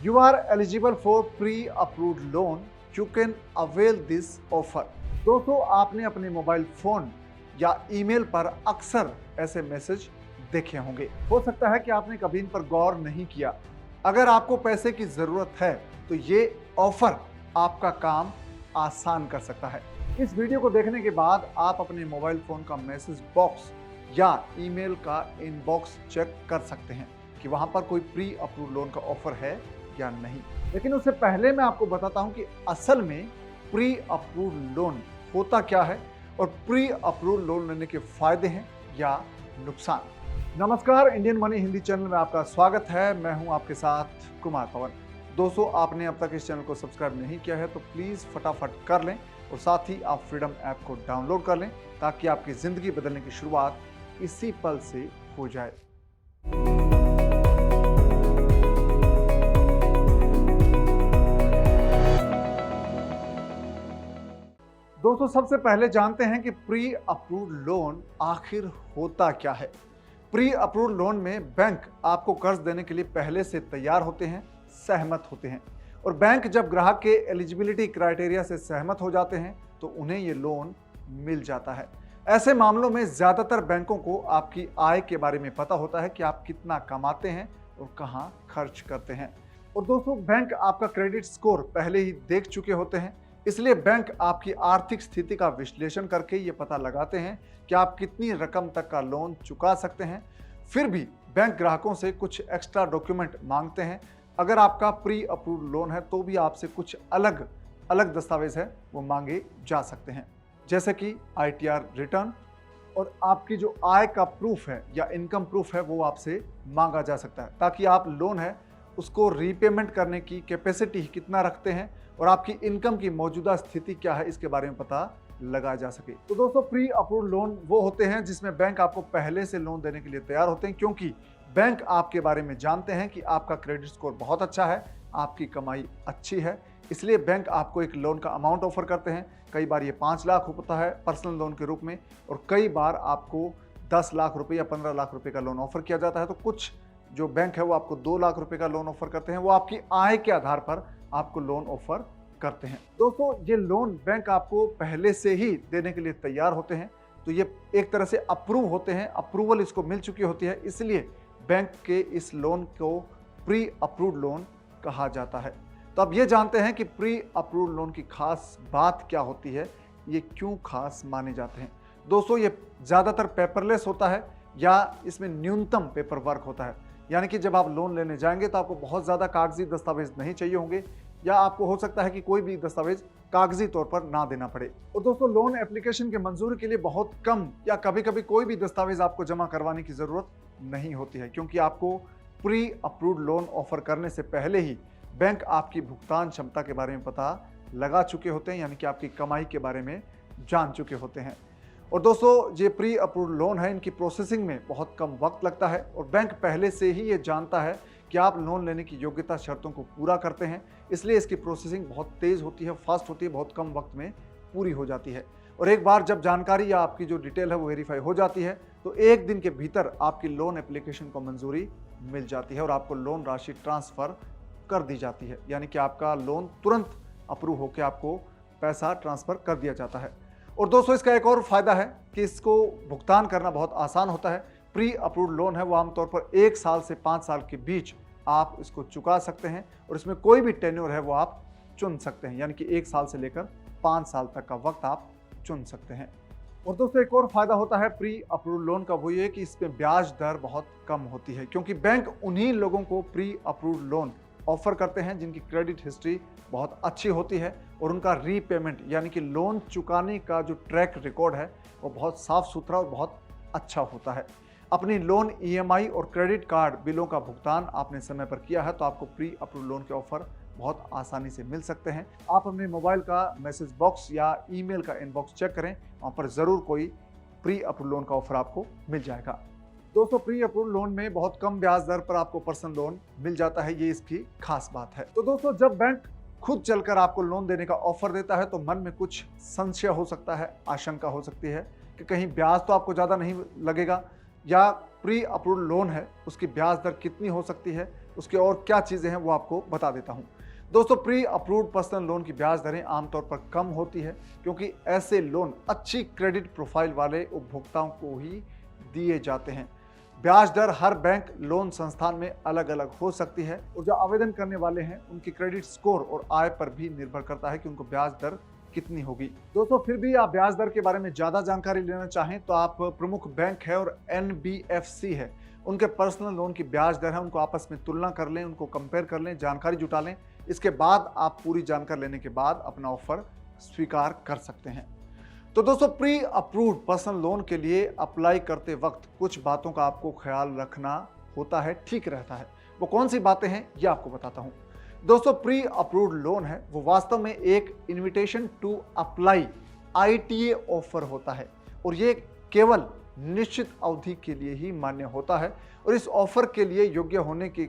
You are eligible for pre-approved loan. You can avail this offer. दोस्तों, आपने अपने mobile phone या email पर अक्सर ऐसे मैसेज देखे होंगे। हो सकता है कि आपने कभी इन पर गौर नहीं किया। अगर आपको पैसे की जरूरत है तो ये ऑफर आपका काम आसान कर सकता है। इस वीडियो को देखने के बाद आप अपने मोबाइल फोन का मैसेज बॉक्स या ईमेल का इनबॉक्स चेक कर सकते हैं कि वहां पर कोई प्री अप्रूव लोन का ऑफर है या नहीं। लेकिन उससे पहले मैं आपको बताता हूं कि असल में प्री अप्रूव लोन होता क्या है और प्री अप्रूव लोन लेने के फायदे हैं या नुकसान। नमस्कार, इंडियन मनी हिंदी चैनल में आपका स्वागत है। मैं हूं आपके साथ कुमार पवन। दोस्तों, आपने अब तक इस चैनल को सब्सक्राइब नहीं किया है तो प्लीज फटाफट कर लें और साथ ही आप फ्रीडम ऐप को डाउनलोड कर लें ताकि आपकी जिंदगी बदलने की शुरुआत इसी पल से हो जाए। दोस्तों, सबसे पहले जानते हैं कि प्री अप्रूव्ड लोन आखिर होता क्या है। प्री अप्रूव्ड लोन में बैंक आपको कर्ज देने के लिए पहले से तैयार होते हैं, सहमत होते हैं और बैंक जब ग्राहक के एलिजिबिलिटी क्राइटेरिया से सहमत हो जाते हैं तो उन्हें ये लोन मिल जाता है। ऐसे मामलों में ज्यादातर बैंकों को आपकी आय के बारे में पता होता है कि आप कितना कमाते हैं और कहां खर्च करते हैं। और दोस्तों, बैंक आपका क्रेडिट स्कोर पहले ही देख चुके होते हैं, इसलिए बैंक आपकी आर्थिक स्थिति का विश्लेषण करके ये पता लगाते हैं कि आप कितनी रकम तक का लोन चुका सकते हैं। फिर भी बैंक ग्राहकों से कुछ एक्स्ट्रा डॉक्यूमेंट मांगते हैं। अगर आपका प्री अप्रूव्ड लोन है तो भी आपसे कुछ अलग अलग दस्तावेज है वो मांगे जा सकते हैं, जैसे कि ITR रिटर्न और आपकी जो आय का प्रूफ है या इनकम प्रूफ है वो आपसे मांगा जा सकता है ताकि आप लोन है उसको रीपेमेंट करने की कैपेसिटी कितना रखते हैं और आपकी इनकम की मौजूदा स्थिति क्या है इसके बारे में पता लगाया जा सके। तो दोस्तों, प्री अप्रूव्ड लोन वो होते हैं जिसमें बैंक आपको पहले से लोन देने के लिए तैयार होते हैं, क्योंकि बैंक आपके बारे में जानते हैं कि आपका क्रेडिट स्कोर बहुत अच्छा है, आपकी कमाई अच्छी है, इसलिए बैंक आपको एक लोन का अमाउंट ऑफर करते हैं। कई बार ये 5 लाख होता है पर्सनल लोन के रूप में और कई बार आपको 10 लाख रुपए या 15 लाख रुपए का लोन ऑफर किया जाता है। तो कुछ जो बैंक है वो आपको 2 लाख रुपए का लोन ऑफर करते हैं, वो आपकी आय के आधार पर आपको लोन ऑफर करते हैं। दोस्तों, ये लोन बैंक आपको पहले से ही देने के लिए तैयार होते हैं, तो ये एक तरह से अप्रूव होते हैं, अप्रूवल इसको मिल चुकी होती है, इसलिए बैंक के इस लोन को प्री अप्रूव्ड लोन कहा जाता है। तो अब ये जानते हैं कि प्री अप्रूव्ड लोन की खास बात क्या होती है, ये क्यों खास माने जाते हैं। दोस्तों, ये ज़्यादातर पेपरलेस होता है या इसमें न्यूनतम पेपर वर्क होता है, यानी कि जब आप लोन लेने जाएंगे तो आपको बहुत ज़्यादा कागजी दस्तावेज नहीं चाहिए होंगे या आपको हो सकता है कि कोई भी दस्तावेज कागजी तौर पर ना देना पड़े। और दोस्तों, लोन एप्लीकेशन के मंजूरी के लिए बहुत कम या कभी कभी कोई भी दस्तावेज आपको जमा करवाने की ज़रूरत नहीं होती है, क्योंकि आपको प्री अप्रूव्ड लोन ऑफर करने से पहले ही बैंक आपकी भुगतान क्षमता के बारे में पता लगा चुके होते हैं, यानी कि आपकी कमाई के बारे में जान चुके होते हैं। और दोस्तों, ये प्री अप्रूव्ड लोन है, इनकी प्रोसेसिंग में बहुत कम वक्त लगता है और बैंक पहले से ही ये जानता है कि आप लोन लेने की योग्यता शर्तों को पूरा करते हैं, इसलिए इसकी प्रोसेसिंग बहुत तेज़ होती है, फास्ट होती है, बहुत कम वक्त में पूरी हो जाती है। और एक बार जब जानकारी या आपकी जो डिटेल है वो वेरीफाई हो जाती है तो 1 दिन के भीतर आपकी लोन एप्लीकेशन को मंजूरी मिल जाती है और आपको लोन राशि ट्रांसफ़र कर दी जाती है, यानी कि आपका लोन तुरंत अप्रूव होकर आपको पैसा ट्रांसफ़र कर दिया जाता है। और दोस्तों, इसका एक और फायदा है कि इसको भुगतान करना बहुत आसान होता है। प्री अप्रूव्ड लोन है वो आमतौर पर 1 साल से 5 साल के बीच आप इसको चुका सकते हैं और इसमें कोई भी टेन्योर है वो आप चुन सकते हैं, यानी कि 1 साल से लेकर 5 साल तक का वक्त आप चुन सकते हैं। और दोस्तों, एक और फायदा होता है प्री अप्रूव्ड लोन का, वो ये कि इसमें ब्याज दर बहुत कम होती है, क्योंकि बैंक उन्हीं लोगों को प्री अप्रूव्ड लोन ऑफर करते हैं जिनकी क्रेडिट हिस्ट्री बहुत अच्छी होती है और उनका रीपेमेंट यानी कि लोन चुकाने का जो ट्रैक रिकॉर्ड है वो बहुत साफ सुथरा और बहुत अच्छा होता है। अपनी लोन EMI और क्रेडिट कार्ड बिलों का भुगतान आपने समय पर किया है तो आपको प्री अप्रूव्ड लोन के ऑफर बहुत आसानी से मिल सकते हैं। आप अपने मोबाइल का मैसेज बॉक्स या ईमेल का इनबॉक्स चेक करें, वहाँ पर ज़रूर कोई प्री अप्रूव्ड लोन का ऑफर आपको मिल जाएगा। दोस्तों, प्री अप्रूव्ड लोन में बहुत कम ब्याज दर पर आपको पर्सनल लोन मिल जाता है, ये इसकी खास बात है। तो दोस्तों, जब बैंक खुद चलकर आपको लोन देने का ऑफर देता है तो मन में कुछ संशय हो सकता है, आशंका हो सकती है कि कहीं ब्याज तो आपको ज़्यादा नहीं लगेगा, या प्री अप्रूव्ड लोन है उसकी ब्याज दर कितनी हो सकती है, उसके और क्या चीज़ें हैं वो आपको बता देता हूँ। दोस्तों, प्री अप्रूव्ड पर्सनल लोन की ब्याज दरें आमतौर पर कम होती है क्योंकि ऐसे लोन अच्छी क्रेडिट प्रोफाइल वाले उपभोक्ताओं को ही दिए जाते हैं। ब्याज दर हर बैंक लोन संस्थान में अलग अलग हो सकती है और जो आवेदन करने वाले हैं उनकी क्रेडिट स्कोर और आय पर भी निर्भर करता है कि उनको ब्याज दर कितनी होगी। दोस्तों, फिर भी आप ब्याज दर के बारे में ज़्यादा जानकारी लेना चाहें तो आप प्रमुख बैंक है और NBFC है, उनके पर्सनल लोन की ब्याज दर है, उनको आपस में तुलना कर लें, उनको कंपेयर कर लें, जानकारी जुटा लें। इसके बाद आप पूरी जानकारी लेने के बाद अपना ऑफर स्वीकार कर सकते हैं। तो दोस्तों, प्री अप्रूव्ड पर्सनल लोन के लिए अप्लाई करते वक्त कुछ बातों का आपको ख्याल रखना होता है, ठीक रहता है। वो कौन सी बातें हैं ये आपको बताता हूं। दोस्तों, प्री अप्रूव्ड लोन है वो वास्तव में एक invitation to apply ITA offer होता है और ये केवल निश्चित अवधि के लिए ही मान्य होता है और इस ऑफर के लिए योग्य होने के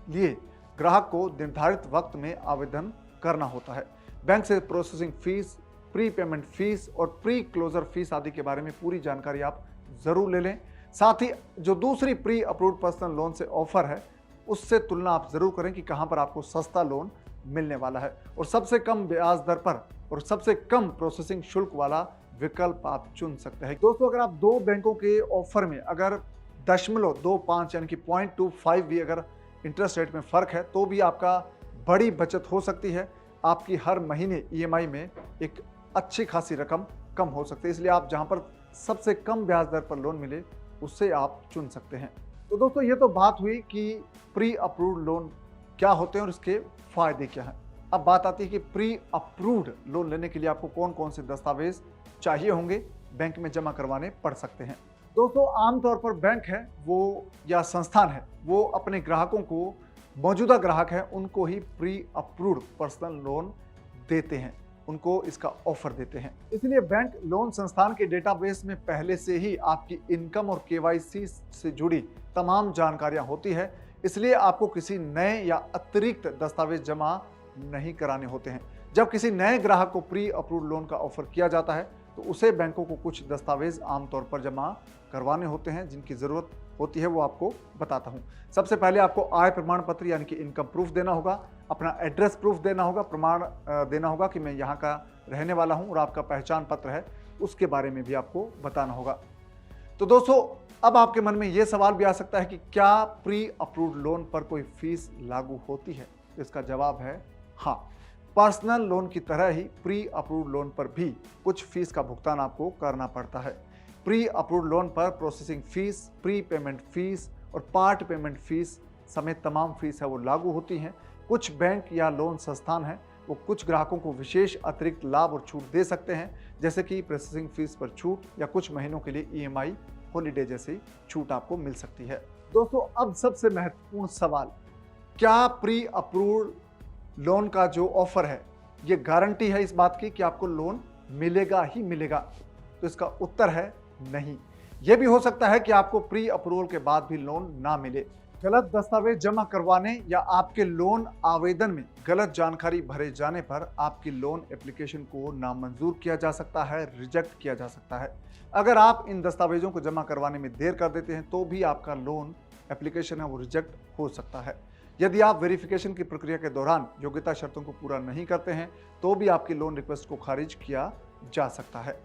लिए ग्राहक को निर्धारित वक्त में आवेदन करना होता है। बैंक से processing fees, pre payment fees और प्री क्लोजर फीस आदि के बारे में पूरी जानकारी आप जरूर ले लें। साथ ही जो दूसरी प्री अप्रूव्ड पर्सनल लोन से ऑफर है उससे तुलना आप जरूर करें कि कहां पर आपको सस्ता लोन मिलने वाला है और सबसे कम ब्याज दर पर और सबसे कम प्रोसेसिंग शुल्क वाला विकल्प आप चुन सकते हैं। दोस्तों, अगर आप दो बैंकों के ऑफर में अगर 0.25 यानी कि 0.25 भी अगर इंटरेस्ट रेट में फ़र्क है तो भी आपका बड़ी बचत हो सकती है। आपकी हर महीने EMI में एक अच्छी खासी रकम कम हो सकती है, इसलिए आप जहां पर सबसे कम ब्याज दर पर लोन मिले उससे आप चुन सकते हैं। तो दोस्तों, ये तो बात हुई कि प्री अप्रूव्ड लोन क्या होते हैं और इसके फ़ायदे क्या हैं। अब बात आती है कि प्री अप्रूव्ड लोन लेने के लिए आपको कौन कौन से दस्तावेज चाहिए होंगे, बैंक में जमा करवाने पड़ सकते हैं। दोस्तों, आमतौर पर बैंक है वो या संस्थान है वो अपने ग्राहकों को, मौजूदा ग्राहक है उनको ही प्री अप्रूव्ड पर्सनल लोन देते हैं, उनको इसका ऑफर देते हैं। इसलिए बैंक लोन संस्थान के डेटाबेस में पहले से ही आपकी इनकम और KYC से जुड़ी तमाम जानकारियां होती है, इसलिए आपको किसी नए या अतिरिक्त दस्तावेज जमा नहीं कराने होते हैं। जब किसी नए ग्राहक को प्री अप्रूव्ड लोन का ऑफर किया जाता है तो उसे बैंकों को कुछ दस्तावेज आमतौर पर जमा करवाने होते हैं जिनकी ज़रूरत होती है, वो आपको बताता हूँ। सबसे पहले आपको आय प्रमाण पत्र यानी कि इनकम प्रूफ देना होगा, अपना एड्रेस प्रूफ देना होगा, प्रमाण देना होगा कि मैं यहाँ का रहने वाला हूँ और आपका पहचान पत्र है उसके बारे में भी आपको बताना होगा। तो दोस्तों, अब आपके मन में ये सवाल भी आ सकता है कि क्या प्री अप्रूव्ड लोन पर कोई फीस लागू होती है? तो इसका जवाब है हाँ। पर्सनल लोन की तरह ही प्री अप्रूव्ड लोन पर भी कुछ फीस का भुगतान आपको करना पड़ता है। प्री अप्रूव्ड लोन पर processing fees, pre payment fees और पार्ट पेमेंट फीस समेत तमाम फीस है वो लागू होती हैं। कुछ बैंक या लोन संस्थान हैं वो कुछ ग्राहकों को विशेष अतिरिक्त लाभ और छूट दे सकते हैं, जैसे कि प्रोसेसिंग फीस पर छूट या कुछ महीनों के लिए EMI हॉलीडे जैसी छूट आपको मिल सकती है। दोस्तों, अब सबसे महत्वपूर्ण सवाल, क्या प्री अप्रूव्ड लोन का जो ऑफर है ये गारंटी है इस बात की कि आपको लोन मिलेगा ही मिलेगा? तो इसका उत्तर है नहीं। यह भी हो सकता है कि आपको प्री अप्रूवल के बाद भी लोन ना मिले। गलत दस्तावेज जमा करवाने या आपके लोन आवेदन में गलत जानकारी भरे जाने पर आपकी लोन एप्लीकेशन को नामंजूर किया जा सकता है, रिजेक्ट किया जा सकता है। अगर आप इन दस्तावेजों को जमा करवाने में देर कर देते हैं तो भी आपका लोन एप्लीकेशन है वो रिजेक्ट हो सकता है। यदि आप वेरिफिकेशन की प्रक्रिया के दौरान योग्यता शर्तों को पूरा नहीं करते हैं तो भी आपकी लोन रिक्वेस्ट को खारिज किया जा सकता है।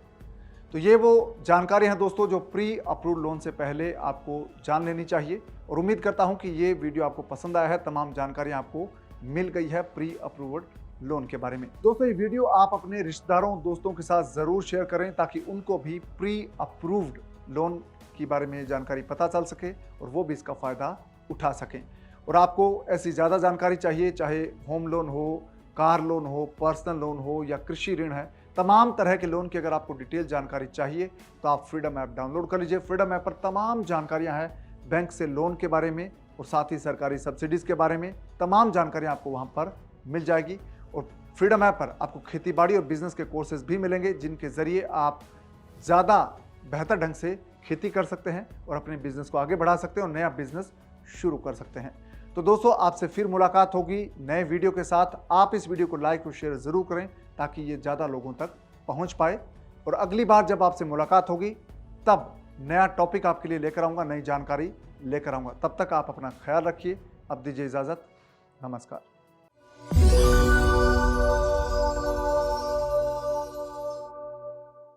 तो ये वो जानकारी है दोस्तों जो प्री अप्रूव्ड लोन से पहले आपको जान लेनी चाहिए और उम्मीद करता हूं कि ये वीडियो आपको पसंद आया है। तमाम जानकारी आपको मिल गई है प्री अप्रूव्ड लोन के बारे में। दोस्तों, ये वीडियो आप अपने रिश्तेदारों, दोस्तों के साथ ज़रूर शेयर करें ताकि उनको भी प्री अप्रूव्ड लोन के बारे में जानकारी पता चल सके और वो भी इसका फ़ायदा उठा सकें। और आपको ऐसी ज़्यादा जानकारी चाहिए, चाहे होम लोन हो, कार लोन हो, पर्सनल लोन हो या कृषि ऋण है, तमाम तरह के लोन की अगर आपको डिटेल जानकारी चाहिए तो आप फ्रीडम ऐप डाउनलोड कर लीजिए। फ्रीडम ऐप पर तमाम जानकारियां हैं बैंक से लोन के बारे में और साथ ही सरकारी सब्सिडीज़ के बारे में तमाम जानकारियां आपको वहां पर मिल जाएगी। और फ्रीडम ऐप पर आपको खेतीबाड़ी और बिजनेस के कोर्सेज भी मिलेंगे जिनके ज़रिए आप ज़्यादा बेहतर ढंग से खेती कर सकते हैं और अपने बिजनेस को आगे बढ़ा सकते हैं और नया बिजनेस शुरू कर सकते हैं। तो दोस्तों, आपसे फिर मुलाकात होगी नए वीडियो के साथ। आप इस वीडियो को लाइक और शेयर ज़रूर करें ताकि ये ज़्यादा लोगों तक पहुंच पाए। और अगली बार जब आपसे मुलाकात होगी तब नया टॉपिक आपके लिए लेकर आऊँगा, नई जानकारी लेकर आऊँगा। तब तक आप अपना ख्याल रखिए। अब दीजिए इजाज़त। नमस्कार।